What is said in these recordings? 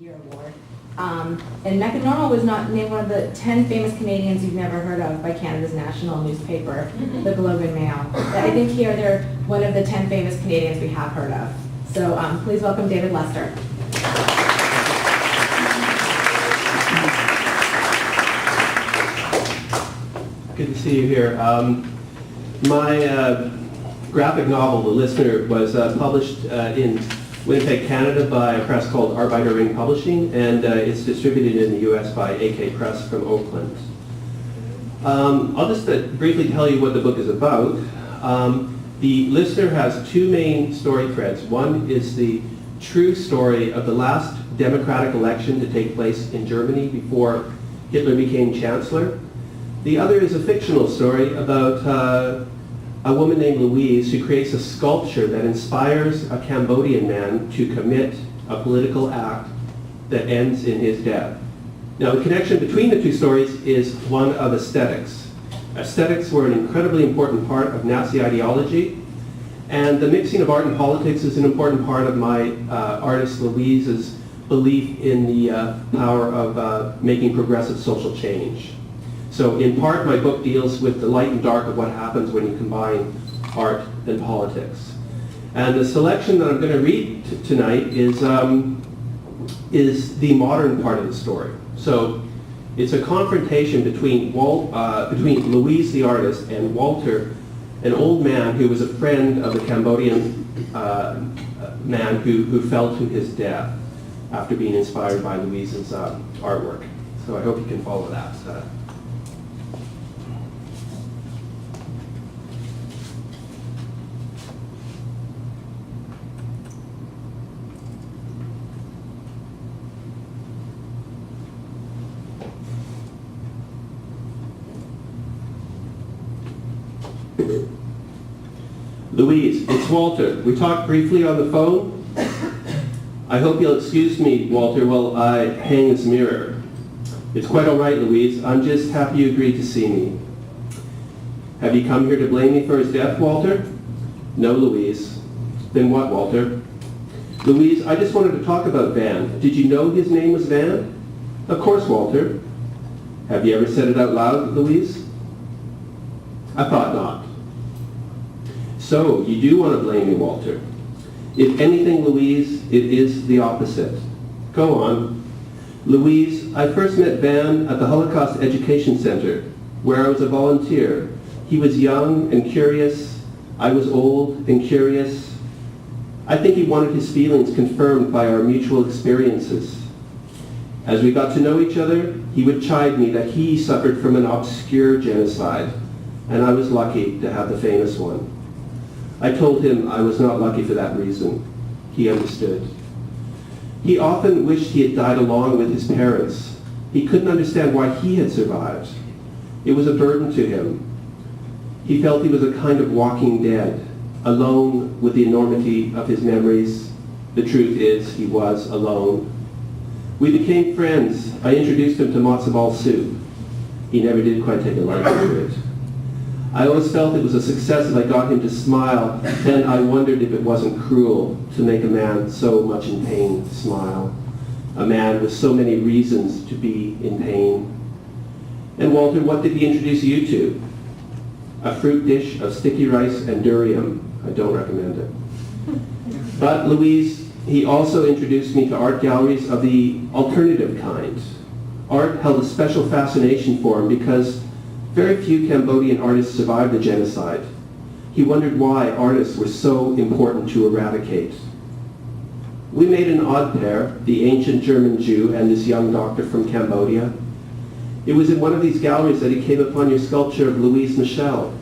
Year Award. And Mecca Normal was not named one of the 10 famous Canadians you've never heard of by Canada's national newspaper, the Globe and Mail. I think here they're one of the 10 famous Canadians we have heard of. So please welcome David Lester. Good to see you here. My graphic novel, The Listener, was published in Winnipeg, Canada by a press called Arbeiter Ring Publishing, and it's distributed in the U.S. by AK Press from Oakland. I'll just briefly tell you what the book is about. The Listener has two main story threads. One is the true story of the last democratic election to take place in Germany before Hitler became chancellor. The other is a fictional story about a woman named Louise who creates a sculpture that inspires a Cambodian man to commit a political act that ends in his death. Now, the connection between the two stories is one of aesthetics. Aesthetics were an incredibly important part of Nazi ideology, and the mixing of art and politics is an important part of my artist Louise's belief in the power of making progressive social change. So in part, my book deals with the light and dark of what happens when you combine art and politics. And the selection that I'm going to read tonight is the modern part of the story. So it's a confrontation between Louise the artist and Walter, an old man who was a friend of the Cambodian man who fell to his death after being inspired by Louise's artwork. So I hope you can follow that. Louise, it's Walter. We talked briefly on the phone. I hope you'll excuse me, Walter, while I hang this mirror. It's quite all right, Louise. I'm just happy you agreed to see me. Have you come here to blame me for his death, Walter? No, Louise. Then what, Walter? Louise, I just wanted to talk about Van. Did you know his name was Van? Of course, Walter. Have you ever said it out loud, Louise? I thought not. So, you do want to blame me, Walter. If anything, Louise, it is the opposite. Go on. Louise, I first met Van at the Holocaust Education Center, where I was a volunteer. He was young and curious. I was old and curious. I think he wanted his feelings confirmed by our mutual experiences. As we got to know each other, he would chide me that he suffered from an obscure genocide, and I was lucky to have the famous one. I told him I was not lucky for that reason. He understood. He often wished he had died along with his parents. He couldn't understand why he had survived. It was a burden to him. He felt he was a kind of walking dead, alone with the enormity of his memories. The truth is, he was alone. We became friends. I introduced him to matzo ball soup. He never did quite take a liking to it. I always felt it was a success if I got him to smile, then I wondered if it wasn't cruel to make a man so much in pain smile. A man with so many reasons to be in pain. And Walter, what did he introduce you to? A fruit dish of sticky rice and durian. I don't recommend it. But Louise, he also introduced me to art galleries of the alternative kind. Art held a special fascination for him because very few Cambodian artists survived the genocide. He wondered why artists were so important to eradicate. We made an odd pair, the ancient German Jew and this young doctor from Cambodia. It was in one of these galleries that he came upon your sculpture of Louise Michel.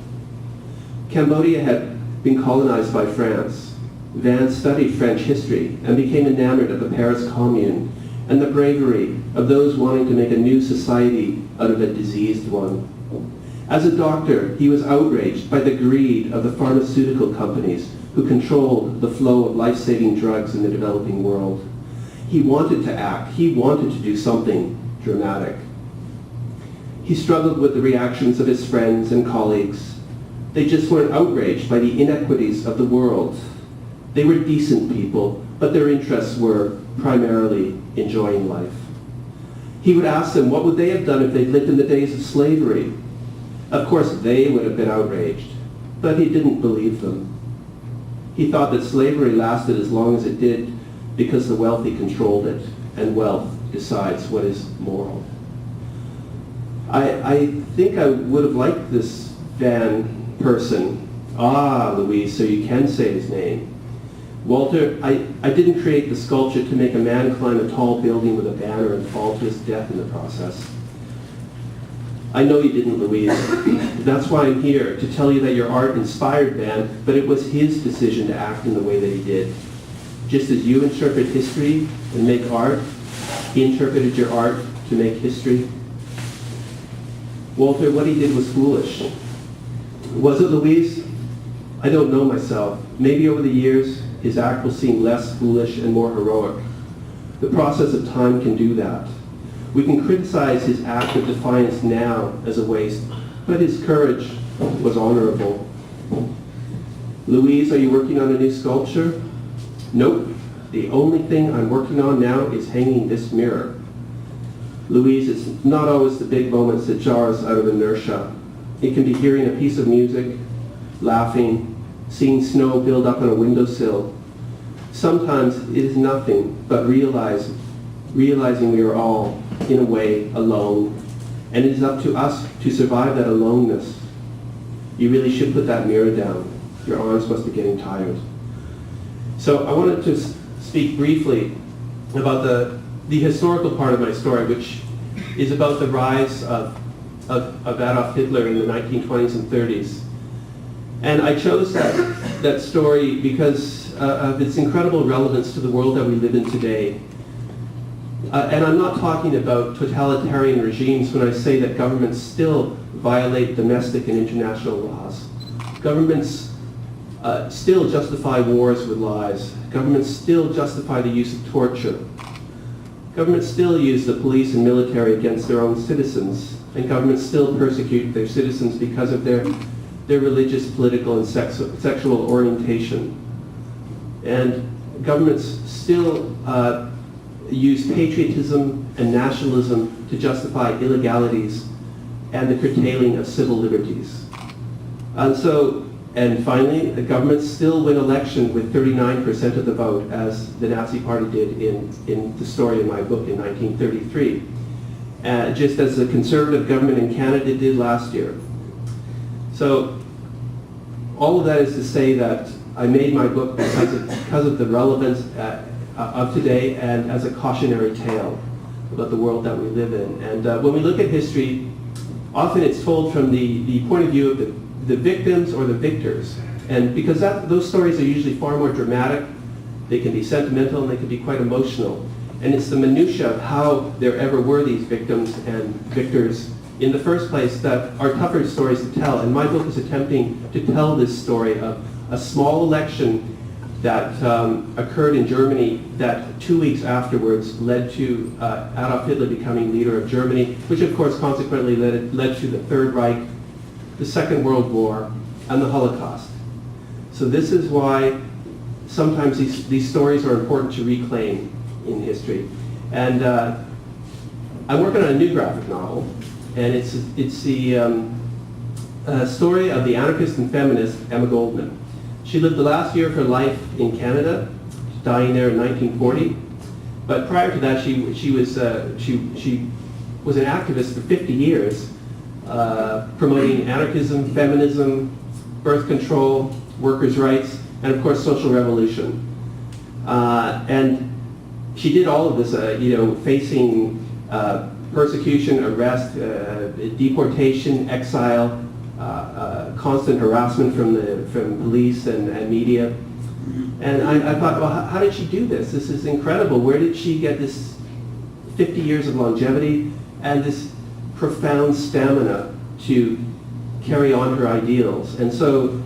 Cambodia had been colonized by France. Van studied French history and became enamored of the Paris Commune and the bravery of those wanting to make a new society out of a diseased one. As a doctor, he was outraged by the greed of the pharmaceutical companies who controlled the flow of life-saving drugs in the developing world. He wanted to act. He wanted to do something dramatic. He struggled with the reactions of his friends and colleagues. They just weren't outraged by the inequities of the world. They were decent people but their interests were primarily enjoying life. He would ask them what would they have done if they'd lived in the days of slavery. Of course, they would have been outraged, but he didn't believe them. He thought that slavery lasted as long as it did because the wealthy controlled it, and wealth decides what is moral. I think I would have liked this Van person. Ah, Louise, so you can say his name. Walter, I didn't create the sculpture to make a man climb a tall building with a banner and fall to his death in the process. I know you didn't, Louise. That's why I'm here, to tell you that your art inspired Van, but it was his decision to act in the way that he did. Just as you interpret history and make art, he interpreted your art to make history. Walter, what he did was foolish. Was it, Louise? I don't know myself. Maybe over the years, his act will seem less foolish and more heroic. The process of time can do that. We can criticize his act of defiance now as a waste, but his courage was honorable. Louise, are you working on a new sculpture? Nope. The only thing I'm working on now is hanging this mirror. Louise, it's not always the big moments that jar us out of inertia. It can be hearing a piece of music, laughing, seeing snow build up on a windowsill. Sometimes it is nothing but realizing we are all, in a way, alone, and it is up to us to survive that aloneness. You really should put that mirror down. Your arms must be getting tired. So I wanted to speak briefly about the historical part of my story, which is about the rise of Adolf Hitler in the 1920s and 30s. And I chose that story because of its incredible relevance to the world that we live in today. And I'm not talking about totalitarian regimes when I say that governments still violate domestic and international laws. Governments still justify wars with lies. Governments still justify the use of torture. Governments still use the police and military against their own citizens, and governments still persecute their citizens because of their religious, political, and sexual orientation. And governments still use patriotism and nationalism to justify illegalities and the curtailing of civil liberties. And finally, the governments still win election with 39% of the vote, as the Nazi Party did in the story in my book in 1933, just as the Conservative government in Canada did last year. So all of that is to say that I made my book because of the relevance of today and as a cautionary tale about the world that we live in. And when we look at history, often it's told from the point of view of the victims or the victors. And because those stories are usually far more dramatic, they can be sentimental and they can be quite emotional. And it's the minutiae of how there ever were these victims and victors in the first place that are tougher stories to tell. And my book is attempting to tell this story of a small election that occurred in Germany that 2 weeks afterwards led to Adolf Hitler becoming leader of Germany, which of course consequently led to the Third Reich, the Second World War, and the Holocaust. So this is why sometimes these stories are important to reclaim in history. And I'm working on a new graphic novel, and it's the story of the anarchist and feminist Emma Goldman. She lived the last year of her life in Canada, dying there in 1940. But prior to that, she was an activist for 50 years, promoting anarchism, feminism, birth control, workers' rights, and of course social revolution. And she did all of this, facing persecution, arrest, deportation, exile, constant harassment from police and media. And I thought, well, how did she do this? This is incredible. Where did she get this 50 years of longevity and this profound stamina to carry on her ideals? And so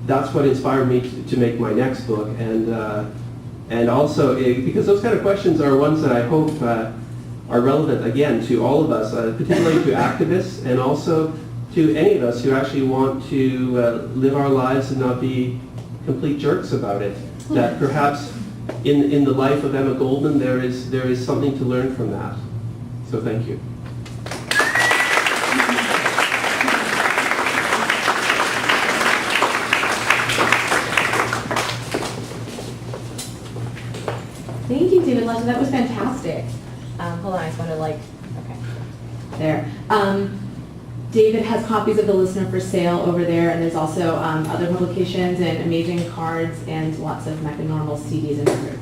that's what inspired me to make my next book. And also, because those kind of questions are ones that I hope are relevant, again, to all of us, particularly to activists, and also to any of us who actually want to live our lives and not be complete jerks about it. that perhaps in the life of Emma Goldman, there is something to learn from that. So thank you. Thank you, David Lester. That was fantastic. Hold on, I just want to okay. There. David has copies of the Listener for Sale over there, and there's also other publications and amazing cards and lots of Mechanormal CDs and records.